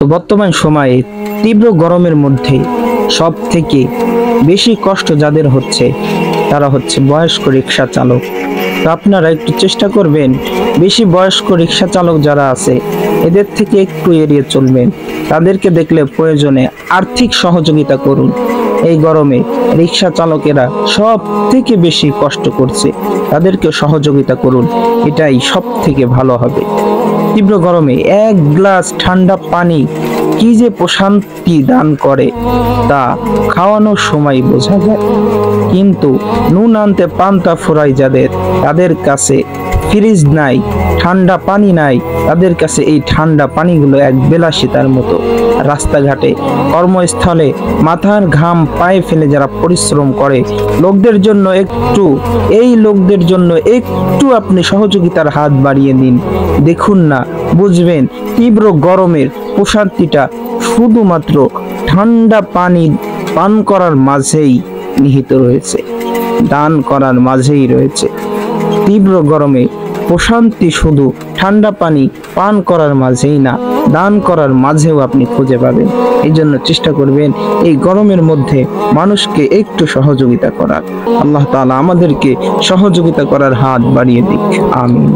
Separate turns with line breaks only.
তো বর্তমান সময়ে তীব্র গরমের মধ্যে সব থেকে বেশি কষ্ট যাদের হচ্ছে তারা হচ্ছে বয়স্ক রিক্সা চালক। তো আপনারা একটু চেষ্টা করবেন বেশি বয়স্ক রিক্সা চালক যারা আছে এদের থেকে একটু এড়িয়ে চলবেন। তাদেরকে দেখলে প্রয়োজনে আর্থিক সহযোগিতা করুন। এই গরমে রিক্সা চালকেরা সব থেকে বেশি কষ্ট করছে, তাদেরকে সহযোগিতা করুন, এটাই সব থেকে ভালো হবে। তীব্র গরমে এক গ্লাস ঠান্ডা পানি কি যে প্রশান্তি দান করে তা খাওয়ানোর সময় বোঝা যায়। কিন্তু নুন আনতে পান্তা ফুরাই যাদের, তাদের কাছে ফ্রিজ নাই, ঠান্ডা পানি নাই, তাদের কাছে এই ঠান্ডা পানিগুলো এক বিলাসিতার মতো। রাস্তাঘাটে কর্মস্থলে মাথার ঘাম পায়ে ফেলে যারা পরিশ্রম করে লোকদের জন্য একটু আপনি সহযোগিতার হাত বাড়িয়ে দিন। দেখুন না, বুঝবেন তীব্র গরমের প্রশান্তিটা শুধুমাত্র ঠান্ডা পানি পান করার মাঝেই নিহিত রয়েছে, দান করার মাঝেই রয়েছে। তীব্র গরমে প্রশান্তি শুধু ঠান্ডা পানি পান করার মাঝেই না, দান করার মাঝেও আপনি খুঁজে পাবেন। এই জন্য চেষ্টা করবেন এই গরমের মধ্যে মানুষকে একটু সহযোগিতা করার। আল্লাহ তাআলা আমাদেরকে সহযোগিতা করার হাত বাড়িয়ে দিক। আমিন।